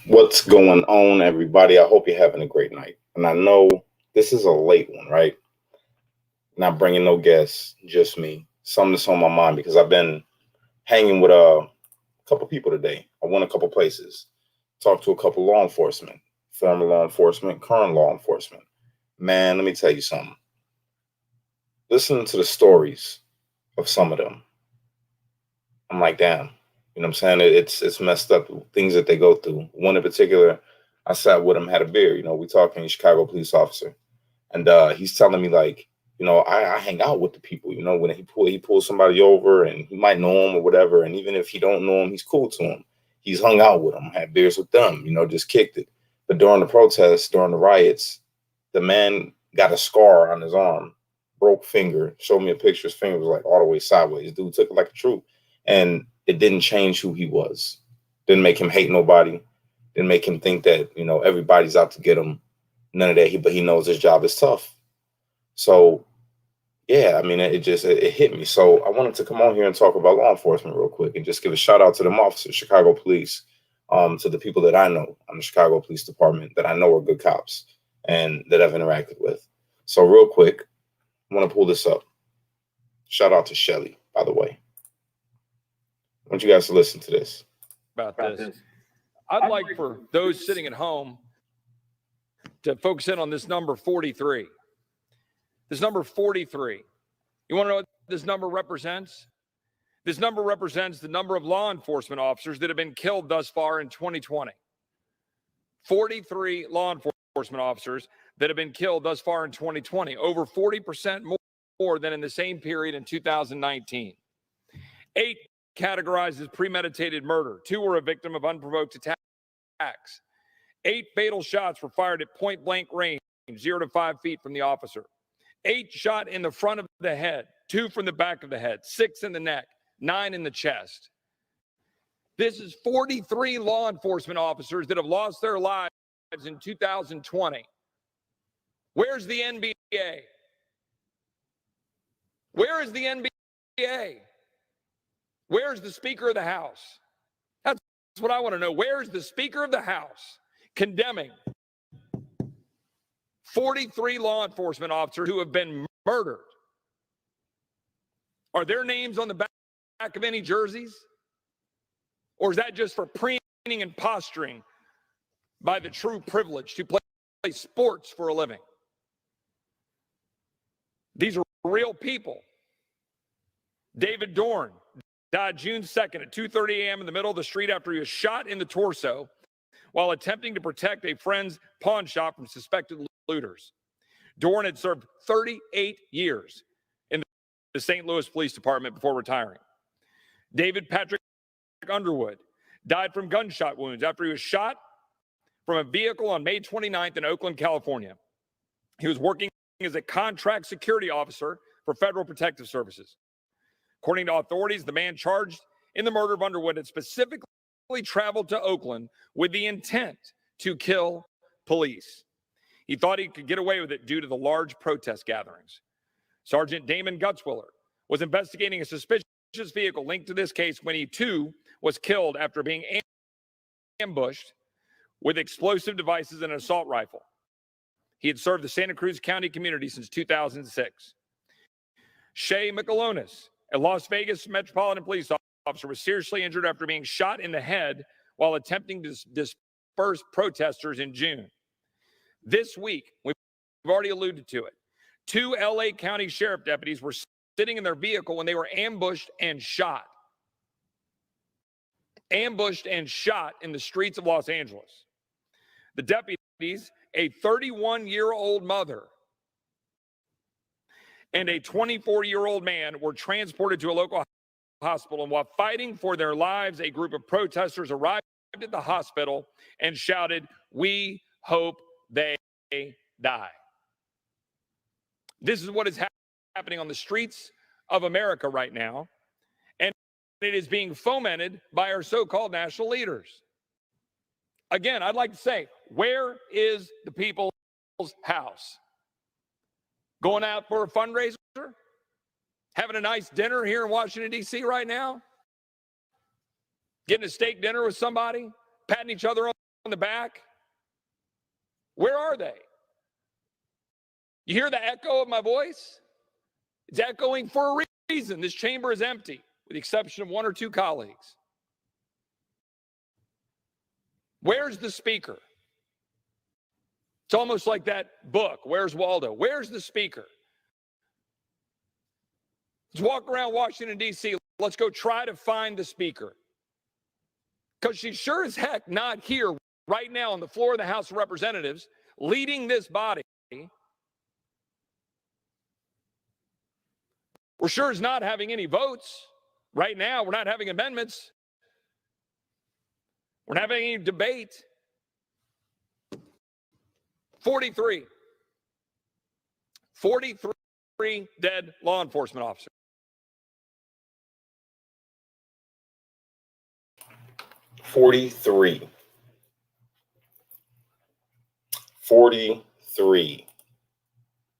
What's going on, everybody? I hope you're having a great night. And I know this is a late one, right? Not bringing no guests, just me. Something that's on my mind because I've been hanging with a couple people today. I went a couple places, talked to a couple law enforcement, former law enforcement, current law enforcement. Man, let me tell you something. Listening to the stories of some of them, I'm like, damn. You know what I'm saying? It's messed up things that they go through. One in particular, I sat with him, had a beer. We talking Chicago police officer, and he's telling me like, I hang out with the people. When he pulls somebody over, and he might know him or whatever, and even if he don't know him, he's cool to him. He's hung out with them, had beers with them. Just kicked it. But during the protests, during the riots, the man got a scar on his arm, broke finger. Showed me a picture. His finger was like all the way sideways. Dude took it like a truth, and it didn't change who he was. Didn't make him hate nobody. Didn't make him think that everybody's out to get him. None of that. But he knows his job is tough. So yeah, I mean, it hit me. So I wanted to come on here and talk about law enforcement real quick and just give a shout out to them officers, Chicago police, to the people that I know on the Chicago Police Department that I know are good cops and that I've interacted with. So real quick, I want to pull this up. Shout out to Shelly, by the way. I want you guys to listen to this. About this. I'd like for those sitting at home to focus in on this number 43. This number 43. You want to know what this number represents? This number represents the number of law enforcement officers that have been killed thus far in 2020. 43 law enforcement officers that have been killed thus far in 2020, over 40% more than in the same period in 2019. 8 categorized as premeditated murder. 2 were a victim of unprovoked attacks. 8 fatal shots were fired at point blank range, 0 to 5 feet from the officer. 8 shot in the front of the head, 2 from the back of the head, 6 in the neck, 9 in the chest. This is 43 law enforcement officers that have lost their lives in 2020. Where's the NBA? Where is the NBA? Where's the Speaker of the House? That's what I want to know. Where's the Speaker of the House condemning 43 law enforcement officers who have been murdered? Are their names on the back of any jerseys? Or is that just for preening and posturing by the true privilege to play sports for a living? These are real people. David Dorn died June 2nd at 2:30 a.m. in the middle of the street after he was shot in the torso while attempting to protect a friend's pawn shop from suspected looters. Dorn had served 38 years in the St. Louis Police Department before retiring. David Patrick Underwood died from gunshot wounds after he was shot from a vehicle on May 29th in Oakland, California. He was working as a contract security officer for Federal Protective Services. According to authorities, the man charged in the murder of Underwood had specifically traveled to Oakland with the intent to kill police. He thought he could get away with it due to the large protest gatherings. Sergeant Damon Gutzwiller was investigating a suspicious vehicle linked to this case when he too was killed after being ambushed with explosive devices and an assault rifle. He had served the Santa Cruz County community since 2006. Shay Michelonis, a Las Vegas Metropolitan Police officer, was seriously injured after being shot in the head while attempting to disperse protesters in June. This week, we've already alluded to it, 2 LA County Sheriff deputies were sitting in their vehicle when they were ambushed and shot. Ambushed and shot in the streets of Los Angeles. The deputies, a 31-year-old mother and a 24-year-old man, were transported to a local hospital. And while fighting for their lives, a group of protesters arrived at the hospital and shouted, "We hope they die." This is what is happening on the streets of America right now. And it is being fomented by our so-called national leaders. Again, I'd like to say, where is the people's house? Going out for a fundraiser? Having a nice dinner here in Washington, D.C. right now? Getting a steak dinner with somebody? Patting each other on the back? Where are they? You hear the echo of my voice? It's echoing for a reason. This chamber is empty, with the exception of one or two colleagues. Where's the speaker? It's almost like that book, Where's Waldo? Where's the speaker? Let's walk around Washington, D.C. Let's go try to find the speaker. Because she's sure as heck not here right now on the floor of the House of Representatives leading this body. We're sure as not having any votes. Right now, we're not having amendments. We're not having any debate. 43 dead law enforcement officers. 43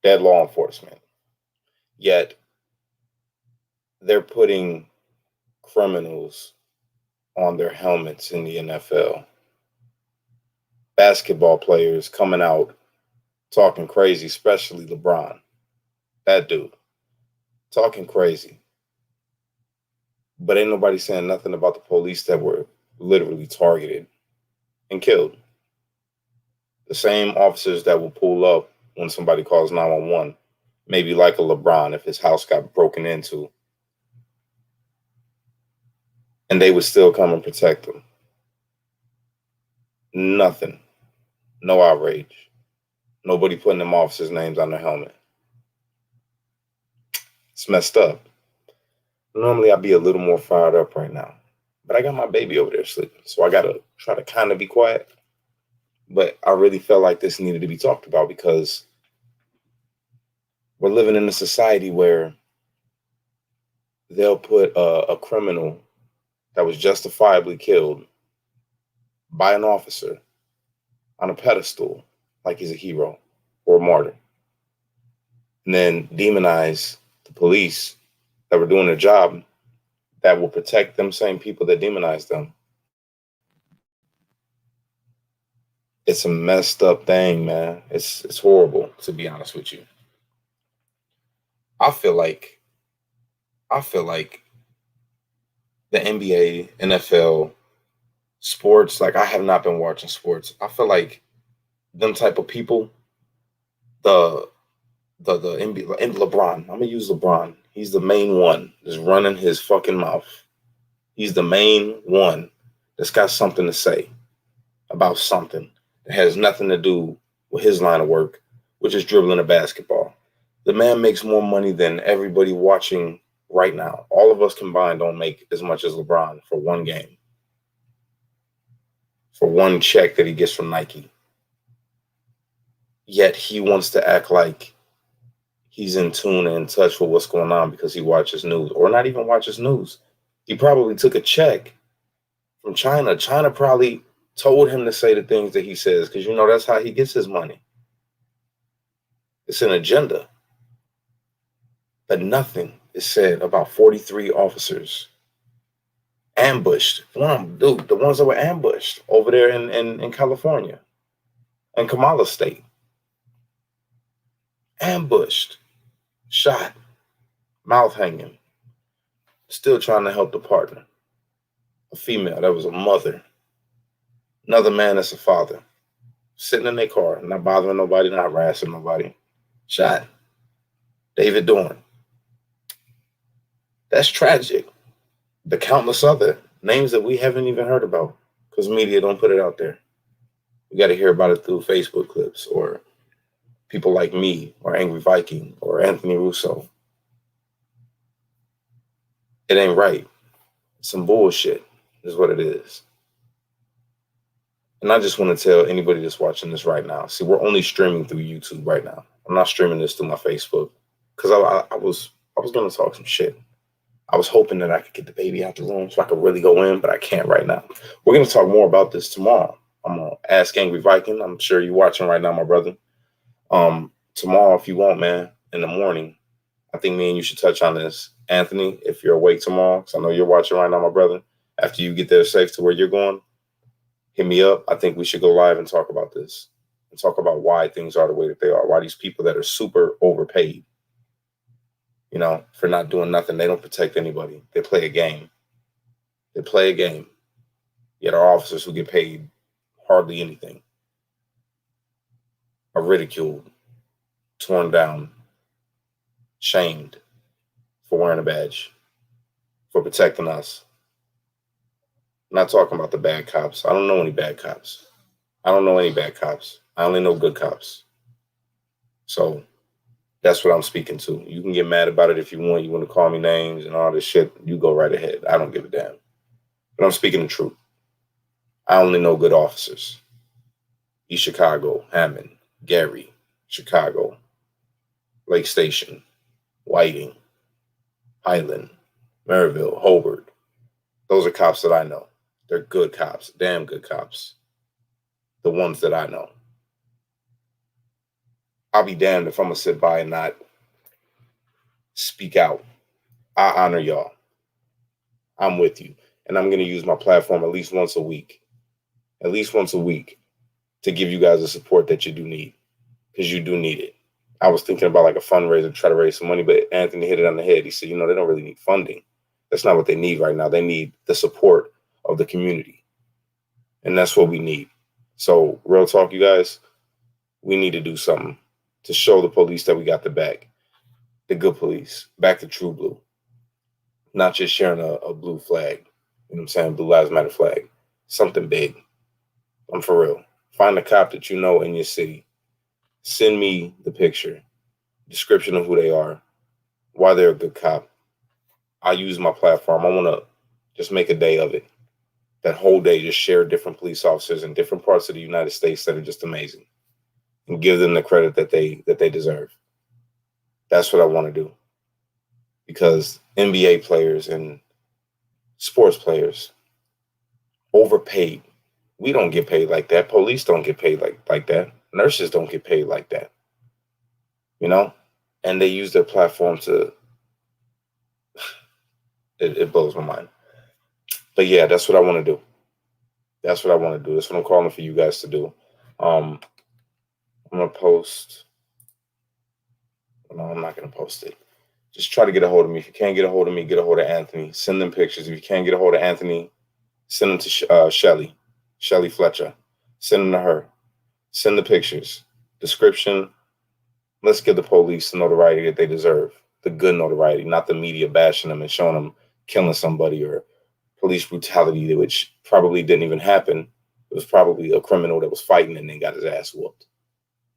dead law enforcement. Yet they're putting criminals on their helmets in the NFL. Basketball players coming out talking crazy, especially LeBron. That dude talking crazy. But ain't nobody saying nothing about the police that were literally targeted and killed. The same officers that will pull up when somebody calls 911, maybe like a LeBron if his house got broken into, and they would still come and protect them. Nothing. No outrage. Nobody putting them officers' names on their helmet. It's messed up. Normally I'd be a little more fired up right now, but I got my baby over there sleeping, so I got to try to kind of be quiet. But I really felt like this needed to be talked about because we're living in a society where they'll put a criminal that was justifiably killed by an officer on a pedestal like he's a hero or a martyr, and then demonize the police that were doing their job that will protect them same people that demonize them. It's a messed up thing, man. It's horrible, to be honest with you. I feel like the NBA, NFL, sports, like I have not been watching sports. I feel like them type of people, the NBA, and LeBron, I'm gonna use LeBron. He's the main one that's running his fucking mouth. He's the main one that's got something to say about something that has nothing to do with his line of work, which is dribbling a basketball. The man makes more money than everybody watching right now. All of us combined don't make as much as LeBron for one game, for one check that he gets from Nike. Yet he wants to act like he's in tune and in touch with what's going on because he watches news, or not even watches news. He probably took a check from China. China probably told him to say the things that he says because, that's how he gets his money. It's an agenda. But nothing is said about 43 officers ambushed. The ones that were ambushed over there in California, in Kamala State. Ambushed, shot, mouth hanging, still trying to help the partner. A female that was a mother. Another man that's a father. Sitting in their car, not bothering nobody, not harassing nobody. Shot. David Dorn. That's tragic. The countless other names that we haven't even heard about because media don't put it out there. We got to hear about it through Facebook clips or people like me or Angry Viking or Anthony Russo. It ain't right. Some bullshit is what it is. And I just want to tell anybody that's watching this right now, see, we're only streaming through YouTube right now. I'm not streaming this through my Facebook because I was going to talk some shit. I was hoping that I could get the baby out the room so I could really go in, but I can't right now. We're going to talk more about this tomorrow. I'm going to ask Angry Viking. I'm sure you're watching right now, my brother. Tomorrow, if you want, man, in the morning, I think me and you should touch on this. Anthony, if you're awake tomorrow, because I know you're watching right now, my brother, after you get there safe to where you're going, hit me up. I think we should go live and talk about this and talk about why things are the way that they are. Why these people that are super overpaid, you know, for not doing nothing. They don't protect anybody. They play a game. They play a game. Yet our officers who get paid hardly anything are ridiculed, torn down, shamed for wearing a badge, for protecting us. I'm not talking about the bad cops. I don't know any bad cops. I don't know any bad cops. I only know good cops. So that's what I'm speaking to. You can get mad about it if you want. You want to call me names and all this shit. You go right ahead. I don't give a damn. But I'm speaking the truth. I only know good officers. East Chicago, Hammond, Gary, Chicago, Lake Station, Whiting, Highland, Maryville, Hobart. Those are cops that I know. They're good cops, damn good cops. The ones that I know. I'll be damned if I'm going to sit by and not speak out. I honor y'all. I'm with you. And I'm going to use my platform at least once a week. At least once a week to give you guys the support that you do need. Because you do need it. I was thinking about like a fundraiser to try to raise some money, but Anthony hit it on the head. He said, you know, they don't really need funding. That's not what they need right now. They need the support of the community. And that's what we need. So real talk, you guys, we need to do something to show the police that we got the back. The good police. Back to true blue. Not just sharing a blue flag. You know what I'm saying? Blue Lives Matter flag. Something big. I'm for real. Find a cop that you know in your city. Send me the picture, description of who they are, why they're a good cop. I'll use my platform. I want to just make a day of it. That whole day, just share different police officers in different parts of the United States that are just amazing and give them the credit that they deserve. That's what I want to do. Because NBA players and sports players overpaid. We don't get paid like that. Police don't get paid like that. Nurses don't get paid like that. You know? And they use their platform to... It blows my mind. But yeah, that's what I want to do. That's what I want to do. That's what I'm calling for you guys to do. I'm going to post... No, I'm not going to post it. Just try to get a hold of me. If you can't get a hold of me, get a hold of Anthony. Send them pictures. If you can't get a hold of Anthony, send them to Shelly Fletcher. Send them to her. Send the pictures. Description. Let's give the police the notoriety that they deserve. The good notoriety, not the media bashing them and showing them killing somebody or police brutality, which probably didn't even happen. It was probably a criminal that was fighting and then got his ass whooped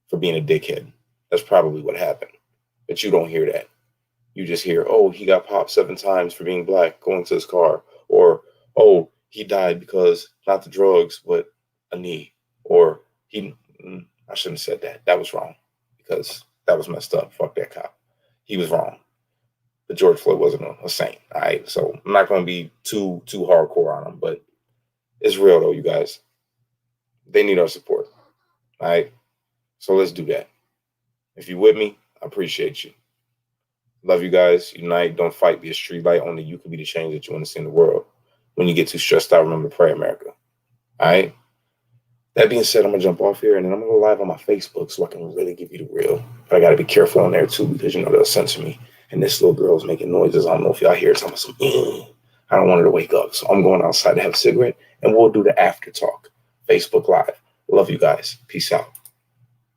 for being a dickhead. That's probably what happened. But you don't hear that. You just hear, oh, he got popped 7 times for being black, going to his car. Or, oh, he died because not the drugs, but a knee. Or I shouldn't have said that. That was wrong because that was messed up. Fuck that cop. He was wrong. But George Floyd wasn't a saint. All right. So I'm not going to be too hardcore on him, but it's real though, you guys. They need our support. All right. So let's do that. If you're with me, I appreciate you. Love you guys. Unite. Don't fight. Be a street light. Only you can be the change that you want to see in the world. When you get too stressed out, remember to pray, America. All right. That being said, I'm going to jump off here and then I'm going to go live on my Facebook so I can really give you the real. But I got to be careful on there too because, you know, they'll censor me. And this little girl's making noises. I don't know if y'all hear some. I don't want her to wake up. So I'm going outside to have a cigarette and we'll do the after talk. Facebook Live. Love you guys. Peace out.